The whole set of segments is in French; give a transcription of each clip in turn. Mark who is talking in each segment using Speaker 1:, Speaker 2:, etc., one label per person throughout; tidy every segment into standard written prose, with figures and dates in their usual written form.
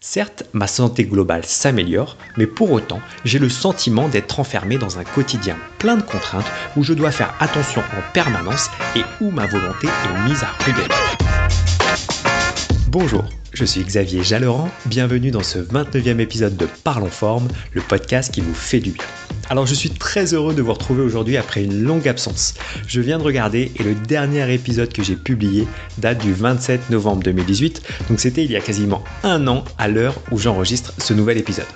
Speaker 1: Certes, ma santé globale s'améliore, mais pour autant, j'ai le sentiment d'être enfermé dans un quotidien plein de contraintes où je dois faire attention en permanence et où ma volonté est mise à rude épreuve. Bonjour, je suis Xavier Jalleran, bienvenue dans ce 29e épisode de Parlons Forme, le podcast qui vous fait du bien. Alors je suis très heureux de vous retrouver aujourd'hui après une longue absence. Je viens de regarder et le dernier épisode que j'ai publié date du 27 novembre 2018, donc c'était il y a quasiment un an à l'heure où j'enregistre ce nouvel épisode.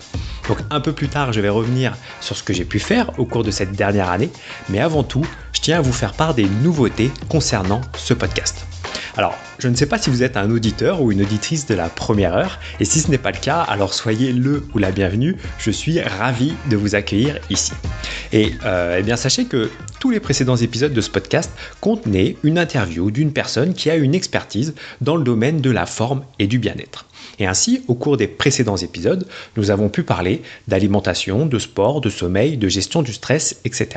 Speaker 1: Donc un peu plus tard, je vais revenir sur ce que j'ai pu faire au cours de cette dernière année, mais avant tout, je tiens à vous faire part des nouveautés concernant ce podcast. Alors, je ne sais pas si vous êtes un auditeur ou une auditrice de la première heure, et si ce n'est pas le cas, alors soyez le ou la bienvenue, je suis ravi de vous accueillir ici. Et bien sachez que tous les précédents épisodes de ce podcast contenaient une interview d'une personne qui a une expertise dans le domaine de la forme et du bien-être. Et ainsi, au cours des précédents épisodes, nous avons pu parler d'alimentation, de sport, de sommeil, de gestion du stress, etc.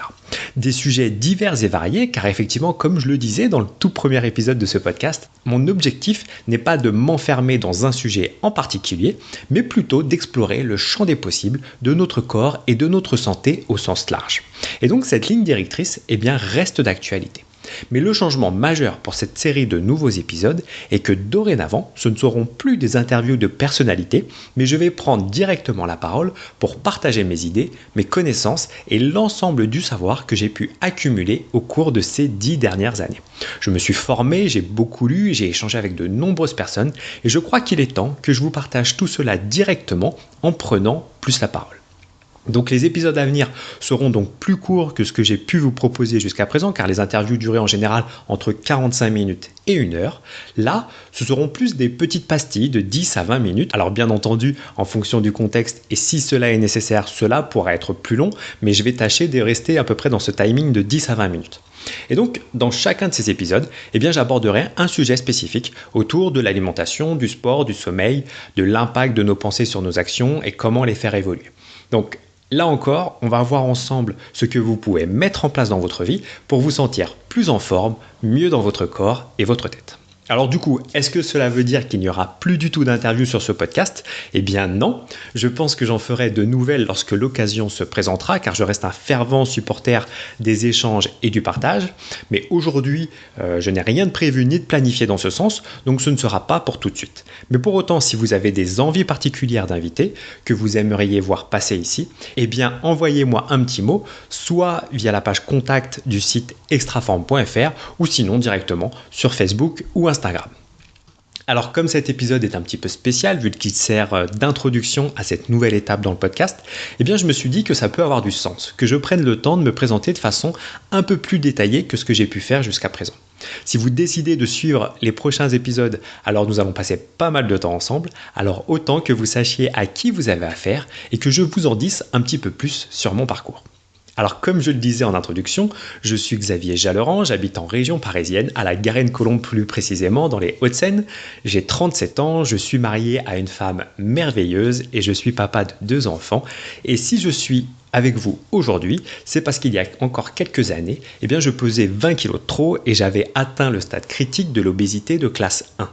Speaker 1: Des sujets divers et variés, car effectivement, comme je le disais dans le tout premier épisode de ce podcast, mon objectif n'est pas de m'enfermer dans un sujet en particulier, mais plutôt d'explorer le champ des possibles de notre corps et de notre santé au sens large. Et donc cette ligne directrice, reste d'actualité. Mais le changement majeur pour cette série de nouveaux épisodes est que dorénavant, ce ne seront plus des interviews de personnalités, mais je vais prendre directement la parole pour partager mes idées, mes connaissances et l'ensemble du savoir que j'ai pu accumuler au cours de ces 10 dernières années. Je me suis formé, j'ai beaucoup lu, j'ai échangé avec de nombreuses personnes et je crois qu'il est temps que je vous partage tout cela directement en prenant plus la parole. Donc les épisodes à venir seront donc plus courts que ce que j'ai pu vous proposer jusqu'à présent, car les interviews duraient en général entre 45 minutes et 1 heure. Là, ce seront plus des petites pastilles de 10 à 20 minutes. Alors bien entendu, en fonction du contexte, et si cela est nécessaire, cela pourra être plus long, mais je vais tâcher de rester à peu près dans ce timing de 10 à 20 minutes. Et donc, dans chacun de ces épisodes, j'aborderai un sujet spécifique autour de l'alimentation, du sport, du sommeil, de l'impact de nos pensées sur nos actions et comment les faire évoluer. Donc, là encore, on va voir ensemble ce que vous pouvez mettre en place dans votre vie pour vous sentir plus en forme, mieux dans votre corps et votre tête. Alors du coup, est-ce que cela veut dire qu'il n'y aura plus du tout d'interviews sur ce podcast ? Eh bien non, je pense que j'en ferai de nouvelles lorsque l'occasion se présentera, car je reste un fervent supporter des échanges et du partage. Mais aujourd'hui, je n'ai rien de prévu ni de planifié dans ce sens, donc ce ne sera pas pour tout de suite. Mais pour autant, si vous avez des envies particulières d'invités que vous aimeriez voir passer ici, envoyez-moi un petit mot, soit via la page contact du site extraform.fr ou sinon directement sur Facebook ou Instagram. Alors comme cet épisode est un petit peu spécial vu qu'il sert d'introduction à cette nouvelle étape dans le podcast, je me suis dit que ça peut avoir du sens, que je prenne le temps de me présenter de façon un peu plus détaillée que ce que j'ai pu faire jusqu'à présent. Si vous décidez de suivre les prochains épisodes, alors nous allons passer pas mal de temps ensemble, alors autant que vous sachiez à qui vous avez affaire et que je vous en dise un petit peu plus sur mon parcours. Alors comme je le disais en introduction, je suis Xavier Jalleran, j'habite en région parisienne, à la Garenne-Colombes plus précisément, dans les Hauts-de-Seine. J'ai 37 ans, je suis marié à une femme merveilleuse et je suis papa de 2 enfants. Et si je suis avec vous aujourd'hui, c'est parce qu'il y a encore quelques années, je pesais 20 kg de trop et j'avais atteint le stade critique de l'obésité de classe 1.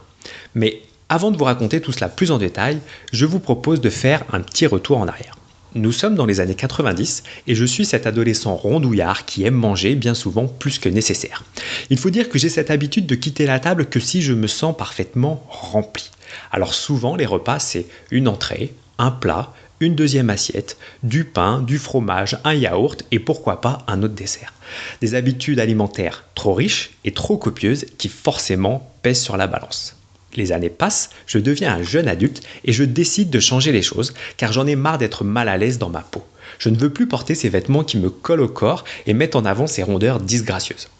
Speaker 1: Mais avant de vous raconter tout cela plus en détail, je vous propose de faire un petit retour en arrière. Nous sommes dans les années 90 et je suis cet adolescent rondouillard qui aime manger bien souvent plus que nécessaire. Il faut dire que j'ai cette habitude de quitter la table que si je me sens parfaitement rempli. Alors souvent les repas c'est une entrée, un plat, une deuxième assiette, du pain, du fromage, un yaourt et pourquoi pas un autre dessert. Des habitudes alimentaires trop riches et trop copieuses qui forcément pèsent sur la balance. Les années passent, je deviens un jeune adulte et je décide de changer les choses car j'en ai marre d'être mal à l'aise dans ma peau. Je ne veux plus porter ces vêtements qui me collent au corps et mettent en avant ces rondeurs disgracieuses.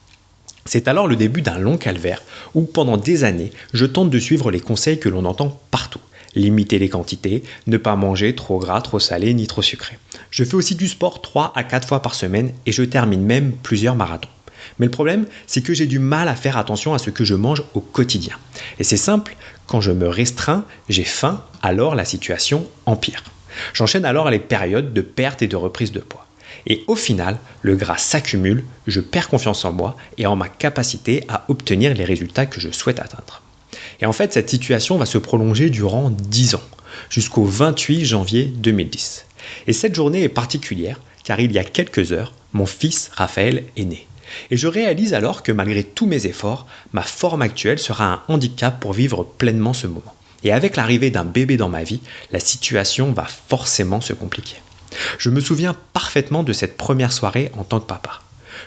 Speaker 1: C'est alors le début d'un long calvaire où pendant des années, je tente de suivre les conseils que l'on entend partout. Limiter les quantités, ne pas manger trop gras, trop salé ni trop sucré. Je fais aussi du sport 3 à 4 fois par semaine et je termine même plusieurs marathons. Mais le problème, c'est que j'ai du mal à faire attention à ce que je mange au quotidien. Et c'est simple, quand je me restreins, j'ai faim, alors la situation empire. J'enchaîne alors les périodes de perte et de reprise de poids. Et au final, le gras s'accumule, je perds confiance en moi et en ma capacité à obtenir les résultats que je souhaite atteindre. Et en fait, cette situation va se prolonger durant 10 ans, jusqu'au 28 janvier 2010. Et cette journée est particulière, car il y a quelques heures, mon fils Raphaël est né. Et je réalise alors que malgré tous mes efforts, ma forme actuelle sera un handicap pour vivre pleinement ce moment. Et avec l'arrivée d'un bébé dans ma vie, la situation va forcément se compliquer. Je me souviens parfaitement de cette première soirée en tant que papa.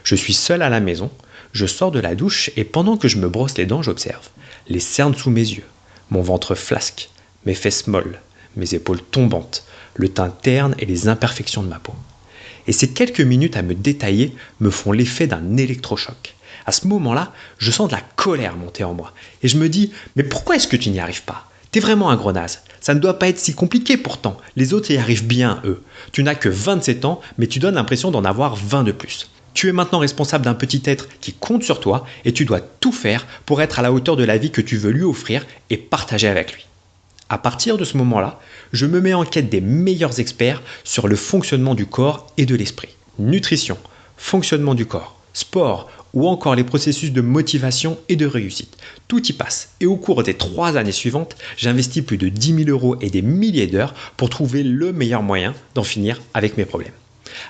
Speaker 1: Je suis seul à la maison, je sors de la douche et pendant que je me brosse les dents, j'observe les cernes sous mes yeux, mon ventre flasque, mes fesses molles, mes épaules tombantes, le teint terne et les imperfections de ma peau. Et ces quelques minutes à me détailler me font l'effet d'un électrochoc. À ce moment-là, je sens de la colère monter en moi et je me dis « Mais pourquoi est-ce que tu n'y arrives pas ? T'es vraiment un gros naze. Ça ne doit pas être si compliqué pourtant. Les autres y arrivent bien, eux. Tu n'as que 27 ans, mais tu donnes l'impression d'en avoir 20 de plus. Tu es maintenant responsable d'un petit être qui compte sur toi et tu dois tout faire pour être à la hauteur de la vie que tu veux lui offrir et partager avec lui. » À partir de ce moment-là, je me mets en quête des meilleurs experts sur le fonctionnement du corps et de l'esprit. Nutrition, fonctionnement du corps, sport ou encore les processus de motivation et de réussite. Tout y passe et au cours des 3 années suivantes, j'investis plus de 10 000 € et des milliers d'heures pour trouver le meilleur moyen d'en finir avec mes problèmes.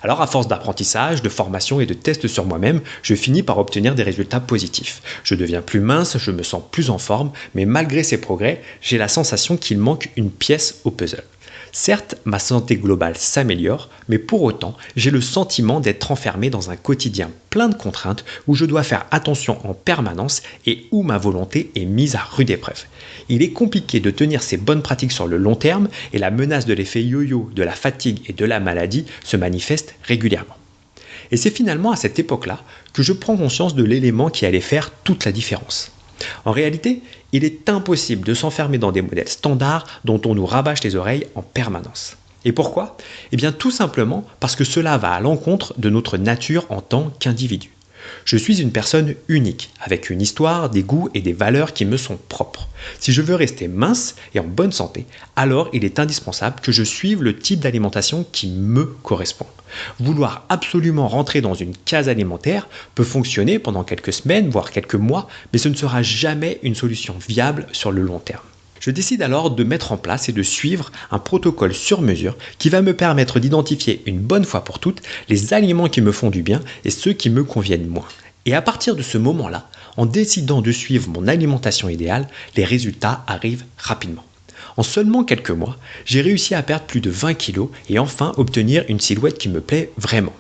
Speaker 1: Alors à force d'apprentissage, de formation et de tests sur moi-même, je finis par obtenir des résultats positifs. Je deviens plus mince, je me sens plus en forme, mais malgré ces progrès, j'ai la sensation qu'il manque une pièce au puzzle. Certes, ma santé globale s'améliore, mais pour autant, j'ai le sentiment d'être enfermé dans un quotidien plein de contraintes où je dois faire attention en permanence et où ma volonté est mise à rude épreuve. Il est compliqué de tenir ces bonnes pratiques sur le long terme et la menace de l'effet yo-yo, de la fatigue et de la maladie se manifeste régulièrement. Et c'est finalement à cette époque-là que je prends conscience de l'élément qui allait faire toute la différence. En réalité, il est impossible de s'enfermer dans des modèles standards dont on nous rabâche les oreilles en permanence. Et pourquoi ? Eh bien tout simplement parce que cela va à l'encontre de notre nature en tant qu'individu. Je suis une personne unique, avec une histoire, des goûts et des valeurs qui me sont propres. Si je veux rester mince et en bonne santé, alors il est indispensable que je suive le type d'alimentation qui me correspond. Vouloir absolument rentrer dans une case alimentaire peut fonctionner pendant quelques semaines, voire quelques mois, mais ce ne sera jamais une solution viable sur le long terme. Je décide alors de mettre en place et de suivre un protocole sur mesure qui va me permettre d'identifier une bonne fois pour toutes les aliments qui me font du bien et ceux qui me conviennent moins. Et à partir de ce moment-là, en décidant de suivre mon alimentation idéale, les résultats arrivent rapidement. En seulement quelques mois, j'ai réussi à perdre plus de 20 kilos et enfin obtenir une silhouette qui me plaît vraiment.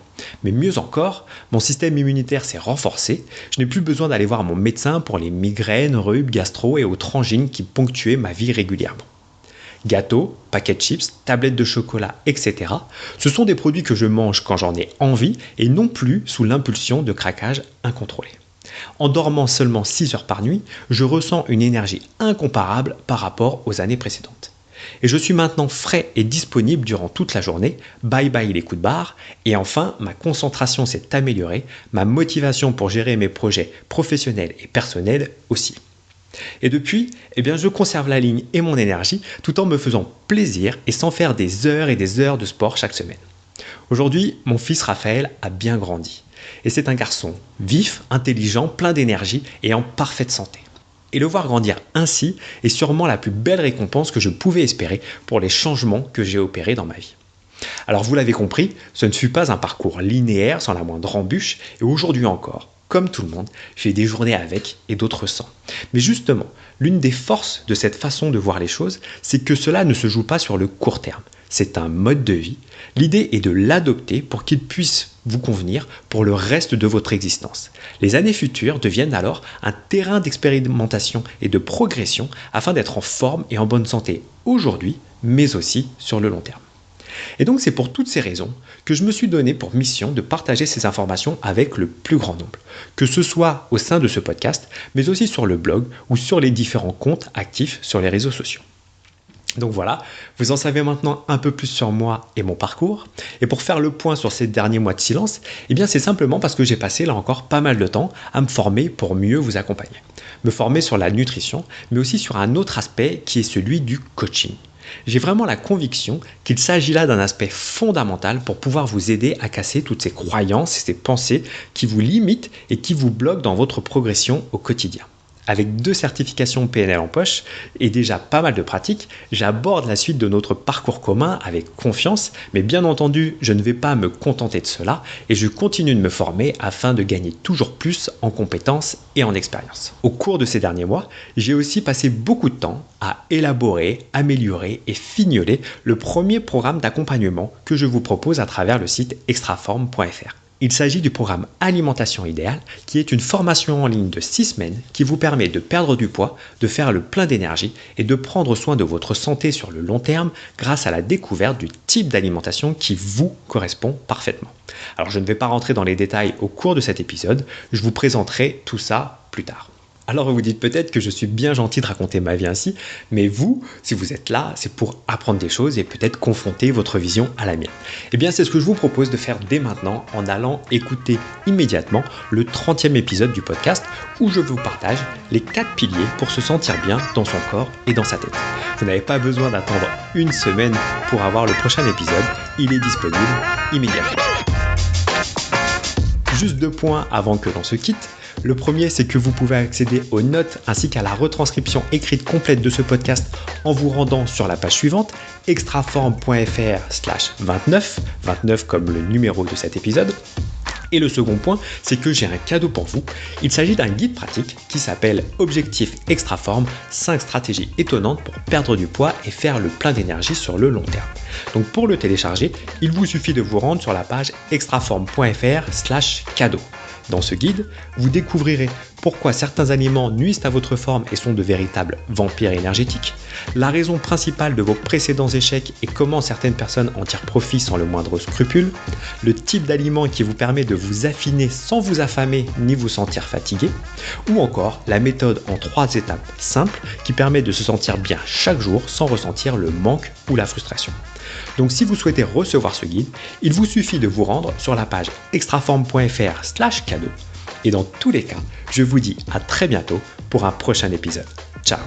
Speaker 1: Mais mieux encore, mon système immunitaire s'est renforcé, je n'ai plus besoin d'aller voir mon médecin pour les migraines, rhumes, gastro et autres angines qui ponctuaient ma vie régulièrement. Gâteaux, paquets de chips, tablettes de chocolat, etc. Ce sont des produits que je mange quand j'en ai envie et non plus sous l'impulsion de craquage incontrôlé. En dormant seulement 6 heures par nuit, je ressens une énergie incomparable par rapport aux années précédentes. Et je suis maintenant frais et disponible durant toute la journée, bye bye les coups de barre, et enfin ma concentration s'est améliorée, ma motivation pour gérer mes projets professionnels et personnels aussi. Et depuis, je conserve la ligne et mon énergie tout en me faisant plaisir et sans faire des heures et des heures de sport chaque semaine. Aujourd'hui, mon fils Raphaël a bien grandi. Et c'est un garçon vif, intelligent, plein d'énergie et en parfaite santé. Et le voir grandir ainsi est sûrement la plus belle récompense que je pouvais espérer pour les changements que j'ai opérés dans ma vie. Alors vous l'avez compris, ce ne fut pas un parcours linéaire sans la moindre embûche et aujourd'hui encore, comme tout le monde, j'ai des journées avec et d'autres sans. Mais justement, l'une des forces de cette façon de voir les choses, c'est que cela ne se joue pas sur le court terme. C'est un mode de vie. L'idée est de l'adopter pour qu'il puisse vous convenir pour le reste de votre existence. Les années futures deviennent alors un terrain d'expérimentation et de progression afin d'être en forme et en bonne santé aujourd'hui, mais aussi sur le long terme. Et donc c'est pour toutes ces raisons que je me suis donné pour mission de partager ces informations avec le plus grand nombre, que ce soit au sein de ce podcast, mais aussi sur le blog ou sur les différents comptes actifs sur les réseaux sociaux. Donc voilà, vous en savez maintenant un peu plus sur moi et mon parcours. Et pour faire le point sur ces derniers mois de silence, c'est simplement parce que j'ai passé là encore pas mal de temps à me former pour mieux vous accompagner. Me former sur la nutrition, mais aussi sur un autre aspect qui est celui du coaching. J'ai vraiment la conviction qu'il s'agit là d'un aspect fondamental pour pouvoir vous aider à casser toutes ces croyances et ces pensées qui vous limitent et qui vous bloquent dans votre progression au quotidien. avec 2 certifications PNL en poche et déjà pas mal de pratiques, j'aborde la suite de notre parcours commun avec confiance, mais bien entendu, je ne vais pas me contenter de cela et je continue de me former afin de gagner toujours plus en compétences et en expérience. Au cours de ces derniers mois, j'ai aussi passé beaucoup de temps à élaborer, améliorer et fignoler le premier programme d'accompagnement que je vous propose à travers le site extraform.fr. Il s'agit du programme Alimentation idéale, qui est une formation en ligne de 6 semaines qui vous permet de perdre du poids, de faire le plein d'énergie et de prendre soin de votre santé sur le long terme grâce à la découverte du type d'alimentation qui vous correspond parfaitement. Alors je ne vais pas rentrer dans les détails au cours de cet épisode, je vous présenterai tout ça plus tard. Alors vous vous dites peut-être que je suis bien gentil de raconter ma vie ainsi, mais vous, si vous êtes là, c'est pour apprendre des choses et peut-être confronter votre vision à la mienne. Eh bien c'est ce que je vous propose de faire dès maintenant en allant écouter immédiatement le 30e épisode du podcast où je vous partage les 4 piliers pour se sentir bien dans son corps et dans sa tête. Vous n'avez pas besoin d'attendre une semaine pour avoir le prochain épisode, il est disponible immédiatement. Juste 2 points avant que l'on se quitte. Le premier, c'est que vous pouvez accéder aux notes ainsi qu'à la retranscription écrite complète de ce podcast en vous rendant sur la page suivante, extraform.fr/29, 29 comme le numéro de cet épisode. Et le second point, c'est que j'ai un cadeau pour vous. Il s'agit d'un guide pratique qui s'appelle Objectif Extraform, 5 stratégies étonnantes pour perdre du poids et faire le plein d'énergie sur le long terme. Donc pour le télécharger, il vous suffit de vous rendre sur la page extraform.fr/cadeau. Dans ce guide, vous découvrirez pourquoi certains aliments nuisent à votre forme et sont de véritables vampires énergétiques, la raison principale de vos précédents échecs et comment certaines personnes en tirent profit sans le moindre scrupule, le type d'aliment qui vous permet de vous affiner sans vous affamer ni vous sentir fatigué, ou encore la méthode en 3 étapes simples qui permet de se sentir bien chaque jour sans ressentir le manque ou la frustration. Donc si vous souhaitez recevoir ce guide, il vous suffit de vous rendre sur la page extraform.fr/cadeau. Et dans tous les cas, je vous dis à très bientôt pour un prochain épisode. Ciao!